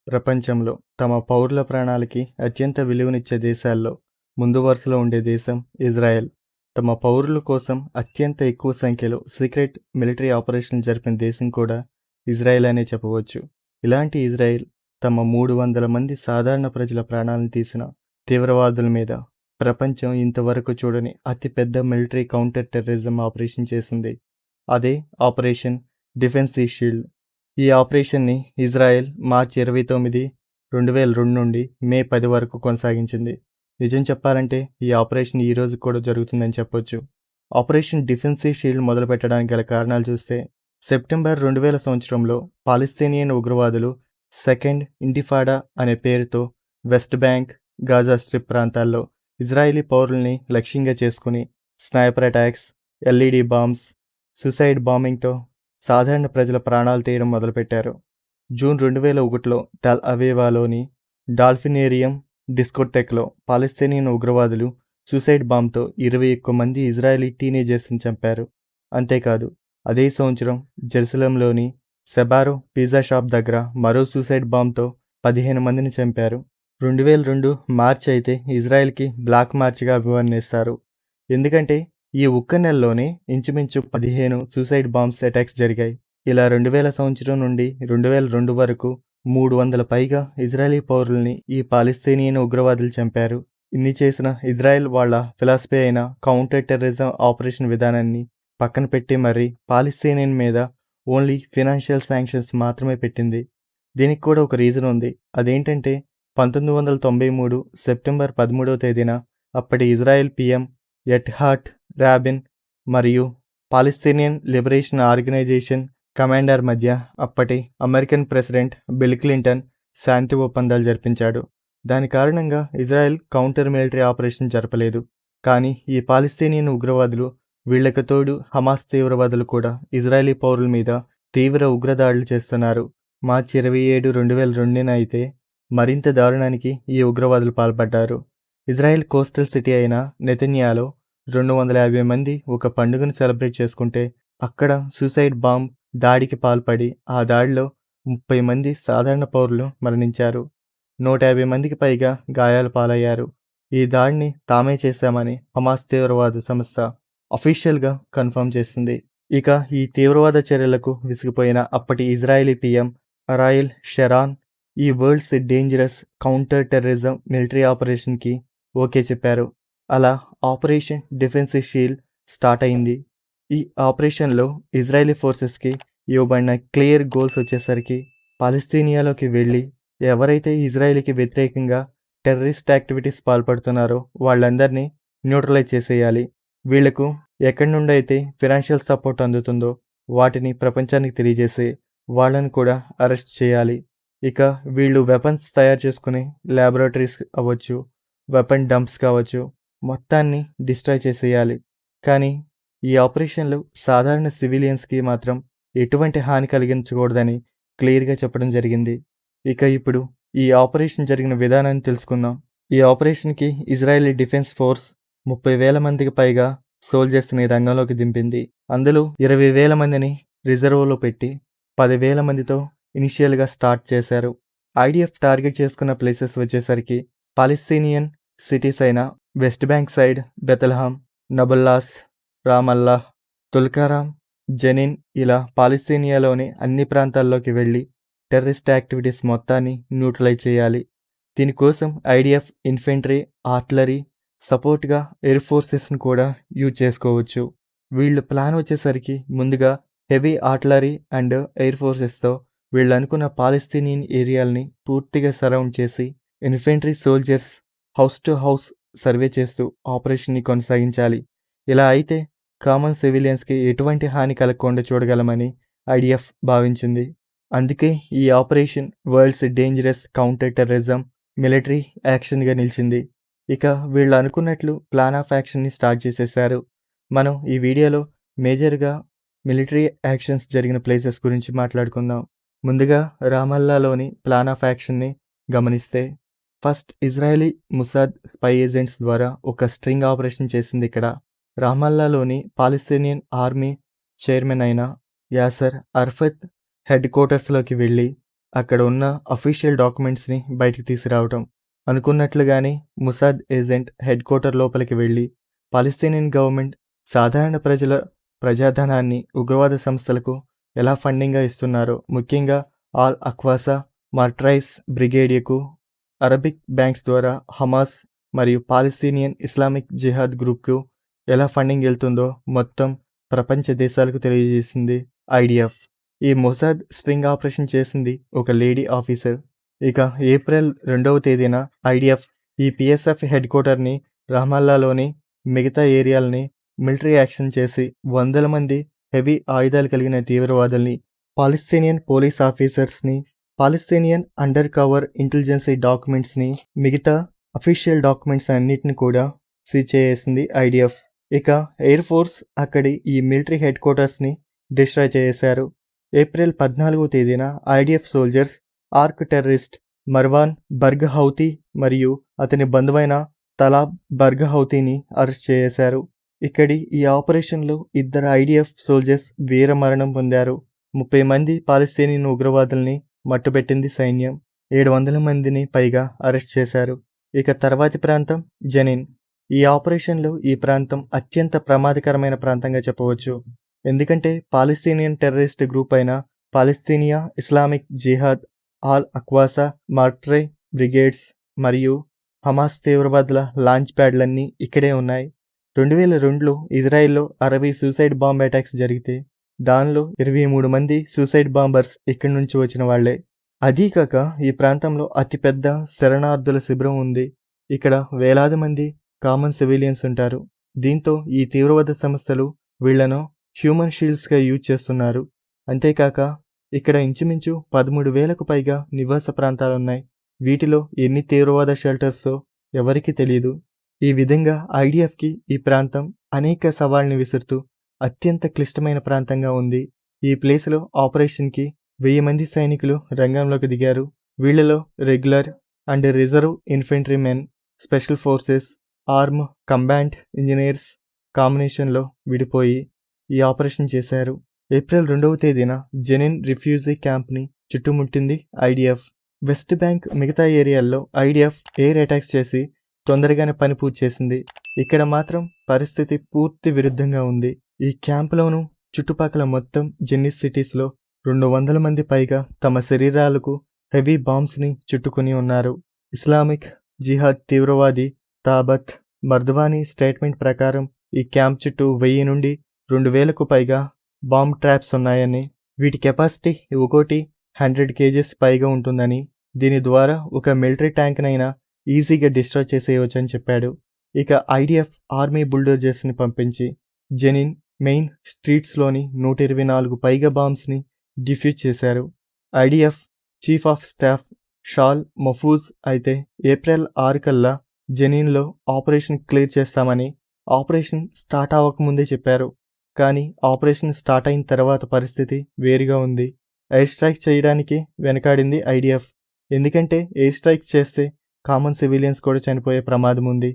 ప్రపంచంలో తమ పౌరుల ప్రాణాలకి అత్యంత విలువనిచ్చే దేశాల్లో ముందు వరుసలో ఉండే దేశం ఇజ్రాయెల్. తమ పౌరుల కోసం అత్యంత ఎక్కువ సంఖ్యలో సీక్రెట్ మిలిటరీ ఆపరేషన్లు జరిపిన దేశం కూడా ఇజ్రాయెల్ అనే చెప్పవచ్చు. ఇలాంటి ఇజ్రాయెల్ తమ 300 మంది సాధారణ ప్రజల ప్రాణాలను తీసిన తీవ్రవాదుల మీద ప్రపంచం ఇంతవరకు చూడని అతిపెద్ద మిలిటరీ కౌంటర్ టెర్రరిజం ఆపరేషన్ చేసింది. అదే ఆపరేషన్ డిఫెన్స్ షీల్డ్. ఈ ఆపరేషన్ని ఇజ్రాయెల్ మార్చి 29, 2002 నుండి మే 10 వరకు కొనసాగించింది. నిజం చెప్పాలంటే ఈ ఆపరేషన్ ఈ రోజు కూడా జరుగుతుందని చెప్పొచ్చు. ఆపరేషన్ డిఫెన్సివ్ షీల్డ్ మొదలుపెట్టడానికి గల కారణాలు చూస్తే, సెప్టెంబర్ 2000 సంవత్సరంలో పాలస్తీనియన్ ఉగ్రవాదులు సెకండ్ ఇంటిఫాడా అనే పేరుతో వెస్ట్ బ్యాంక్, గాజా స్ట్రిప్ ప్రాంతాల్లో ఇజ్రాయిలీ పౌరుల్ని లక్ష్యంగా చేసుకుని sniper attacks, IED bombs, suicide బాంబింగ్తో సాధారణ ప్రజల ప్రాణాలు తీయడం మొదలుపెట్టారు. జూన్ 2001లో టెల్ అవీవ్లోని డాల్ఫినేరియం డిస్కోటెక్లో పాలస్తీనియన్ ఉగ్రవాదులు సూసైడ్ బాంబ్తో 21 మంది ఇజ్రాయెలీ టీనేజర్స్ని చంపారు. అంతేకాదు, అదే సంవత్సరం జెరూసలంలోని సెబారో పిజ్జా షాప్ దగ్గర మరో సూసైడ్ బాంబ్తో 15 మందిని చంపారు. 2002 మార్చి అయితే ఇజ్రాయెల్కి బ్లాక్ మార్చిగా అభివర్ణిస్తారు. ఎందుకంటే ఈ ఒక్క నెలలోనే ఇంచుమించు 15 సూసైడ్ బాంబ్స్ అటాక్స్ జరిగాయి. ఇలా 2000 సంవత్సరం నుండి 2002 వరకు 300 పైగా ఇజ్రాయలీ పౌరుల్ని ఈ పాలస్తీనియన్ ఉగ్రవాదులు చంపారు. ఇన్ని చేసిన ఇజ్రాయెల్ వాళ్ళ ఫిలాసఫీ అయిన కౌంటర్ టెర్రరిజం ఆపరేషన్ విధానాన్ని పక్కన పెట్టి మరీ పాలస్తీనియన్ మీద ఓన్లీ ఫినాన్షియల్ శాంక్షన్స్ మాత్రమే పెట్టింది. దీనికి కూడా ఒక రీజన్ ఉంది. అదేంటంటే 1993 సెప్టెంబర్ 13వ తేదీన అప్పటి ఇజ్రాయెల్ పిఎం ఎట్హాట్ రాబిన్ మరియు పాలస్తీనియన్ లిబరేషన్ ఆర్గనైజేషన్ కమాండర్ మధ్య అప్పటి అమెరికన్ ప్రెసిడెంట్ బిల్ క్లింటన్ శాంతి ఒప్పందాలు జరిపించాడు. దాని కారణంగా ఇజ్రాయెల్ కౌంటర్ మిలిటరీ ఆపరేషన్ జరపలేదు. కానీ ఈ పాలస్తీనియన్ ఉగ్రవాదులు, వీళ్లకు తోడు హమాస్ తీవ్రవాదులు కూడా ఇజ్రాయలీ పౌరుల మీద తీవ్ర ఉగ్రదాడులు చేస్తున్నారు. మార్చి 27, 2002 అయితే మరింత దారుణానికి ఈ ఉగ్రవాదులు పాల్పడ్డారు. ఇజ్రాయెల్ కోస్టల్ సిటీ అయిన నెతన్యాలో 250 మంది ఒక పండుగను సెలబ్రేట్ చేసుకుంటే అక్కడ సూసైడ్ బాంబ్ దాడికి పాల్పడి ఆ దాడిలో 30 మంది సాధారణ పౌరులు మరణించారు. 150 మందికి పైగా గాయాల పాలయ్యారు. ఈ దాడిని తామే చేశామని హమాస్ తీవ్రవాద సంస్థ అఫీషియల్గా కన్ఫర్మ్ చేసింది. ఇక ఈ తీవ్రవాద చర్యలకు విసిగిపోయిన అప్పటి ఇజ్రాయెలీ పిఎం అరాయెల్ షెరాన్ ఈ world's dangerous counter terrorism military ఆపరేషన్కి ఓకే చెప్పారు. అలా ఆపరేషన్ డిఫెన్సివ్ షీల్డ్ స్టార్ట్ అయింది. ఈ ఆపరేషన్లో ఇజ్రాయెలీ ఫోర్సెస్కి ఇవ్వబడిన క్లియర్ గోల్స్ వచ్చేసరికి పాలస్తీనియాలోకి వెళ్ళి ఎవరైతే ఇజ్రాయెల్కి వ్యతిరేకంగా టెర్రరిస్ట్ యాక్టివిటీస్ పాల్పడుతున్నారో వాళ్ళందరినీ న్యూట్రలైజ్ చేసేయాలి. వీళ్లకు ఎక్కడి నుండి అయితే ఫినాన్షియల్ సపోర్ట్ అందుతుందో వాటిని ప్రపంచానికి తెలియజేసి వాళ్ళని కూడా అరెస్ట్ చేయాలి. ఇక వీళ్ళు వెపన్స్ తయారు చేసుకునే ల్యాబొరేటరీస్ అవ్వచ్చు, వెపన్ డంప్స్ కావచ్చు, మొత్తాన్ని డిస్ట్రాయ్ చేసేయాలి. కానీ ఈ ఆపరేషన్లు సాధారణ సివిలియన్స్కి మాత్రం ఎటువంటి హాని కలిగించకూడదని క్లియర్గా చెప్పడం జరిగింది. ఇక ఇప్పుడు ఈ ఆపరేషన్ జరిగిన విధానాన్ని తెలుసుకుందాం. ఈ ఆపరేషన్కి ఇజ్రాయెలీ డిఫెన్స్ ఫోర్స్ 30,000 మందికి పైగా సోల్జర్స్ని రంగంలోకి దింపింది. అందులో 20,000 మందిని రిజర్వ్లో పెట్టి 10,000 మందితో ఇనిషియల్గా స్టార్ట్ చేశారు. ఐడిఎఫ్ టార్గెట్ చేసుకున్న ప్లేసెస్ వచ్చేసరికి పాలస్తీనియన్ సిటీస్ అయిన వెస్ట్ బ్యాంక్ సైడ్ బెతల్హాం, నబుల్లాస్, రామల్లా, తుల్కారాం, జెనిన్ ఇలా పాలస్తీనియాలోని అన్ని ప్రాంతాల్లోకి వెళ్ళి టెర్రరిస్ట్ యాక్టివిటీస్ మొత్తాన్ని న్యూట్రలైజ్ చేయాలి. దీనికోసం ఐడిఎఫ్ ఇన్ఫెంట్రీ, ఆర్టిలరీ సపోర్ట్గా ఎయిర్ ఫోర్సెస్ని కూడా యూజ్ చేసుకోవచ్చు. వీళ్ళు ప్లాన్ వచ్చేసరికి ముందుగా హెవీ ఆర్టిలరీ అండ్ ఎయిర్ ఫోర్సెస్తో వీళ్ళు అనుకున్న పాలస్తీనియన్ ఏరియాల్ని పూర్తిగా సరౌండ్ చేసి infantry soldiers house to house survey చేస్తూ ఆపరేషన్ని కొనసాగించాలి. ఇలా అయితే కామన్ సివిలియన్స్కి ఎటువంటి హాని కలగకుండా చూడగలమని ఐడిఎఫ్ భావించింది. అందుకే ఈ operation world's dangerous counter terrorism military యాక్షన్గా నిలిచింది. ఇక వీళ్ళు అనుకున్నట్లు ప్లాన్ ఆఫ్ యాక్షన్ని స్టార్ట్ చేసేశారు. మనం ఈ వీడియోలో మేజర్గా మిలిటరీ యాక్షన్స్ జరిగిన ప్లేసెస్ గురించి మాట్లాడుకుందాం. ముందుగా రామల్లాలోని ప్లాన్ ఆఫ్ యాక్షన్ని గమనిస్తే, ఫస్ట్ ఇజ్రాయెలీ ముసాద్ స్పై ఏజెంట్స్ ద్వారా ఒక స్ట్రింగ్ ఆపరేషన్ చేసింది. ఇక్కడ రామల్లాలోని పాలస్తీనియన్ ఆర్మీ చైర్మన్ అయిన యాసర్ అరఫత్ హెడ్ క్వార్టర్స్లోకి వెళ్ళి అక్కడ ఉన్న అఫీషియల్ డాక్యుమెంట్స్ని బయటికి తీసుకురావటం. అనుకున్నట్లుగానే ముసాద్ ఏజెంట్ హెడ్ క్వార్టర్ లోపలికి వెళ్ళి పాలస్తీనియన్ గవర్నమెంట్ సాధారణ ప్రజల ప్రజాధనాన్ని ఉగ్రవాద సంస్థలకు ఎలా ఫండింగ్గా ఇస్తున్నారో, ముఖ్యంగా ఆల్ అక్వాసా మార్ట్రైస్ బ్రిగేడియకు, అరబిక్ బ్యాంక్స్ ద్వారా హమాస్ మరియు పాలస్తీనియన్ ఇస్లామిక్ జిహాద్ గ్రూప్కు ఎలా ఫండింగ్ వెళ్తుందో మొత్తం ప్రపంచ దేశాలకు తెలియజేసింది ఐడిఎఫ్. ఈ మొసాద్ స్ట్రింగ్ ఆపరేషన్ చేసింది ఒక లేడీ ఆఫీసర్. ఇక ఏప్రిల్ 2వ తేదీన ఐడిఎఫ్ ఈ పిఎస్ఎఫ్ హెడ్ క్వార్టర్ని, రహమల్లాలోని మిగతా ఏరియాలని మిలిటరీ యాక్షన్ చేసి వందల మంది హెవీ ఆయుధాలు కలిగిన తీవ్రవాదుల్ని, పాలస్తీనియన్ పోలీస్ ఆఫీసర్స్ని, పాలస్తీనియన్ అండర్ కవర్ ఇంటెలిజెన్సీ డాక్యుమెంట్స్ని, మిగతా అఫీషియల్ డాక్యుమెంట్స్ అన్నిటిని కూడా సీజ్ చేసింది ఐడిఎఫ్. ఇక ఎయిర్ ఫోర్స్ అక్కడి ఈ మిలిటరీ హెడ్ క్వార్టర్స్ని డిస్ట్రాయ్ చేశారు. ఏప్రిల్ 14వ తేదీన IDF soldiers arch terrorist Marwan Barghouti మరియు అతని బంధువైన తలాబ్ బర్గహౌతీని అరెస్ట్ చేశారు. ఇక్కడి ఈ ఆపరేషన్లో 2 ఐడిఎఫ్ సోల్జర్స్ వీరమరణం పొందారు. 30 మంది పాలస్తీనియన్ ఉగ్రవాదుల్ని మట్టుబెట్టింది సైన్యం. 700 మందిని పైగా అరెస్ట్ చేశారు. ఇక తర్వాతి ప్రాంతం జెనిన్. ఈ ఆపరేషన్లో ఈ ప్రాంతం అత్యంత ప్రమాదకరమైన ప్రాంతంగా చెప్పవచ్చు. ఎందుకంటే పాలస్తీనియన్ టెర్రరిస్ట్ గ్రూప్ అయిన పాలస్తీనియా ఇస్లామిక్ జిహాద్, ఆల్ అక్వాసా మార్ట్రై బ్రిగేడ్స్ మరియు హమాస్ తీవ్రవాదుల లాంచ్ ప్యాడ్లన్నీ ఇక్కడే ఉన్నాయి. 2002లో ఇజ్రాయెల్లో 60 సూసైడ్ బాంబ్ అటాక్స్ జరిగితే దానిలో 23 మంది సూసైడ్ బాంబర్స్ ఇక్కడి నుంచి వచ్చిన వాళ్లే. అదీకాక ఈ ప్రాంతంలో అతిపెద్ద శరణార్థుల శిబిరం ఉంది. ఇక్కడ వేలాది మంది కామన్ సివిలియన్స్ ఉంటారు. దీంతో ఈ తీవ్రవాద సంస్థలు వీళ్లను హ్యూమన్ షీల్డ్స్గా యూజ్ చేస్తున్నారు. అంతేకాక ఇక్కడ ఇంచుమించు 13,000కు పైగా నివాస ప్రాంతాలున్నాయి. వీటిలో ఎన్ని తీవ్రవాద షెల్టర్సో ఎవరికీ తెలియదు. ఈ విధంగా ఐడిఎఫ్కి ఈ ప్రాంతం అనేక సవాళ్ని విసురుతూ అత్యంత క్లిష్టమైన ప్రాంతంగా ఉంది. ఈ ప్లేస్లో ఆపరేషన్కి 1000 మంది సైనికులు రంగంలోకి దిగారు. వీళ్లలో regular and reserve infantry men, special forces, arm combat engineers కాంబినేషన్లో విడిపోయి ఈ ఆపరేషన్ చేశారు. ఏప్రిల్ 2వ తేదీన జెనిన్ రిఫ్యూజీ క్యాంప్ని చుట్టుముట్టింది ఐడిఎఫ్. వెస్ట్ బ్యాంక్ మిగతా ఏరియాల్లో ఐడిఎఫ్ ఎయిర్ అటాక్స్ చేసి తొందరగానే పని పూర్తి చేసింది. ఇక్కడ మాత్రం పరిస్థితి పూర్తి విరుద్ధంగా ఉంది. ఈ క్యాంపులోనూ చుట్టుపక్కల మొత్తం జెన్నిస్ సిటీస్లో 200 మంది పైగా తమ శరీరాలకు హెవీ బాంబ్స్ని చుట్టుకుని ఉన్నారు. ఇస్లామిక్ జిహాద్ తీవ్రవాది తాబత్ మర్దవానీ స్టేట్మెంట్ ప్రకారం ఈ క్యాంప్ చుట్టూ 1000 నుండి 2000కు పైగా బాంబ్ ట్రాప్స్ ఉన్నాయని, వీటి కెపాసిటీ ఒక్కోటి 100 kgs పైగా ఉంటుందని, దీని ద్వారా ఒక మిలిటరీ ట్యాంక్నైనా ఈజీగా డిస్ట్రాయ్ చేసేయవచ్చని చెప్పాడు. ఇక ఐడిఎఫ్ ఆర్మీ బుల్డోజర్స్ని పంపించి జెనిన్ మెయిన్ స్ట్రీట్స్లోని 124 పైగా బాంబ్స్ని డిఫ్యూజ్ చేశారు. IDF chief of staff Shaul Mofaz అయితే ఏప్రిల్ 6 కల్లా జెనిన్లో ఆపరేషన్ క్లియర్ చేస్తామని ఆపరేషన్ స్టార్ట్ అవ్వకముందే చెప్పారు. కానీ ఆపరేషన్ స్టార్ట్ అయిన తర్వాత పరిస్థితి వేరుగా ఉంది. ఎయిర్ స్ట్రైక్ చేయడానికి వెనకాడింది ఐడిఎఫ్. ఎందుకంటే ఎయిర్ స్ట్రైక్ చేస్తే కామన్ సివిలియన్స్ కూడా చనిపోయే ప్రమాదం ఉంది.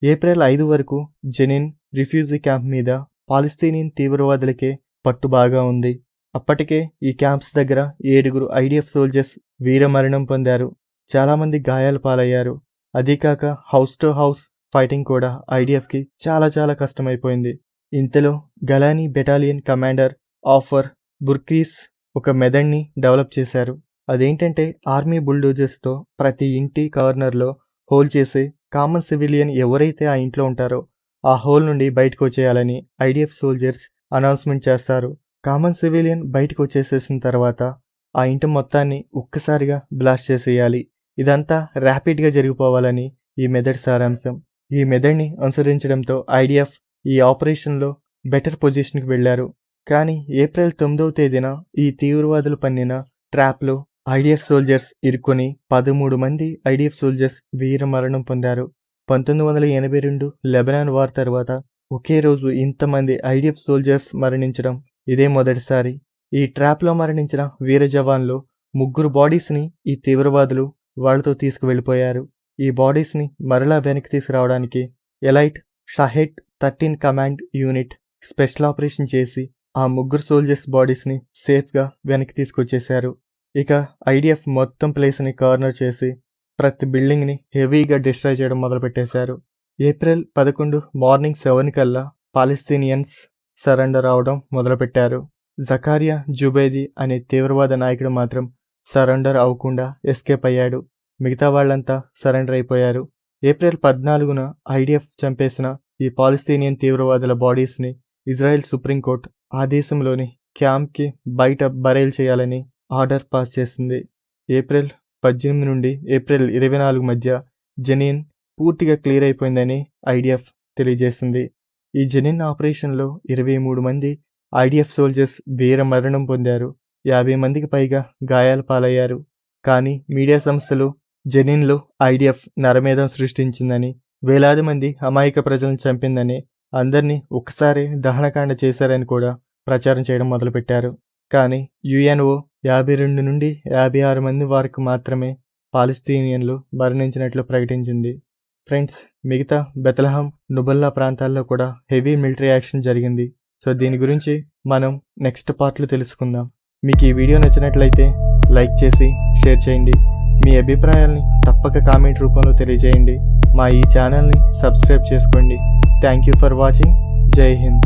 ఏప్రిల్ 5 వరకు జెనిన్ రిఫ్యూజీ క్యాంప్ మీద పాలస్తీనియన్ తీవ్రవాదులకే పట్టు బాగా ఉంది. అప్పటికే ఈ క్యాంప్స్ దగ్గర 7 ఐడిఎఫ్ సోల్జర్స్ వీరమరణం పొందారు. చాలామంది గాయాల పాలయ్యారు. అదీకాక హౌస్ టు హౌస్ ఫైటింగ్ కూడా ఐడిఎఫ్కి చాలా కష్టమైపోయింది. ఇంతలో గలానీ బెటాలియన్ కమాండర్ ఆఫర్ బుర్కీస్ ఒక మెథడ్ని డెవలప్ చేశారు. అదేంటంటే ఆర్మీ బుల్డోజర్స్తో ప్రతి ఇంటి కార్నర్లో హోల్ చేసి కామన్ సివిలియన్ ఎవరైతే ఆ ఇంట్లో ఉంటారో ఆ హోల్ నుండి బయటకు వచ్చేయాలని ఐడిఎఫ్ సోల్జర్స్ అనౌన్స్మెంట్ చేస్తారు. కామన్ సివిలియన్ బయటకు వచ్చేసేసిన తర్వాత ఆ ఇంటి మొత్తాన్ని ఒక్కసారిగా బ్లాస్ట్ చేసేయాలి. ఇదంతా ర్యాపిడ్గా జరిగిపోవాలని ఈ మెథడ్ సారాంశం. ఈ మెథడ్ని అనుసరించడంతో ఐడిఎఫ్ ఈ ఆపరేషన్లో బెటర్ పొజిషన్కి వెళ్లారు. కానీ ఏప్రిల్ 9వ తేదీన ఈ తీవ్రవాదులు పన్నిన ట్రాప్లో ఐడిఎఫ్ సోల్జర్స్ ఇరుక్కొని 13 మంది ఐడిఎఫ్ సోల్జర్స్ వీరమరణం పొందారు. 1982 లెబనాన్ వార్ తర్వాత ఒకే రోజు ఇంతమంది ఐడిఎఫ్ సోల్జర్స్ మరణించడం ఇదే మొదటిసారి. ఈ ట్రాప్లో మరణించిన వీర జవాన్లో 3 బాడీస్ని ఈ తీవ్రవాదులు వాళ్లతో తీసుకువెళ్ళిపోయారు. ఈ బాడీస్ని మరలా వెనక్కి తీసుకురావడానికి elite Shahed 13 command unit special operation చేసి ఆ 3 సోల్జర్స్ బాడీస్ని సేఫ్గా వెనక్కి తీసుకొచ్చేశారు. ఇక ఐడిఎఫ్ మొత్తం ప్లేస్ని కార్నర్ చేసి ప్రతి బిల్డింగ్ని హెవీగా డిస్ట్రాయ్ చేయడం మొదలుపెట్టేశారు. ఏప్రిల్ 11 మార్నింగ్ 7 కల్లా పాలస్తీనియన్స్ సరెండర్ అవడం మొదలుపెట్టారు. జకారియా జుబైదీ అనే తీవ్రవాద నాయకుడు మాత్రం సరెండర్ అవ్వకుండా ఎస్కేప్ అయ్యాడు. మిగతా వాళ్ళంతా సరెండర్ అయిపోయారు. ఏప్రిల్ 14న ఐడిఎఫ్ చంపేసిన ఈ పాలస్తీనియన్ తీవ్రవాదుల బాడీస్ని ఇజ్రాయెల్ సుప్రీంకోర్టు ఆ దేశంలోని క్యాంప్కి బయట బరైల్ చేయాలని ఆర్డర్ పాస్ చేసింది. ఏప్రిల్ 18 నుండి ఏప్రిల్ 24 మధ్య జెనిన్ పూర్తిగా క్లియర్ అయిపోయిందని ఐడిఎఫ్ తెలియజేసింది. ఈ జెనిన్ ఆపరేషన్లో 23 మంది ఐడిఎఫ్ సోల్జర్స్ వీర మరణం పొందారు. 50 మందికి పైగా గాయాల పాలయ్యారు. కానీ మీడియా సంస్థలు జెనిన్లో ఐడిఎఫ్ నరమేధం సృష్టించిందని, వేలాది మంది అమాయక ప్రజలను చంపిందని, అందరినీ ఒక్కసారి దహనకాండ చేశారని కూడా ప్రచారం చేయడం మొదలుపెట్టారు. కానీ యుఎన్ఓ 52 నుండి 56 మంది వరకు మాత్రమే పాలస్తీనియన్లు మరణించినట్లు ప్రకటించింది. ఫ్రెండ్స్, మిగతా బెత్లెహం, నుబల్లా ప్రాంతాల్లో కూడా హెవీ మిలిటరీ యాక్షన్ జరిగింది. సో దీని గురించి మనం నెక్స్ట్ పార్ట్లో తెలుసుకుందాం. మీకు ఈ వీడియో నచ్చినట్లయితే లైక్ చేసి షేర్ చేయండి. మీ అభిప్రాయాల్ని తప్పక కామెంట్ రూపంలో తెలియజేయండి. మా ఈ ఛానల్ని సబ్స్క్రైబ్ చేసుకోండి. Thank you for watching. జై హింద్.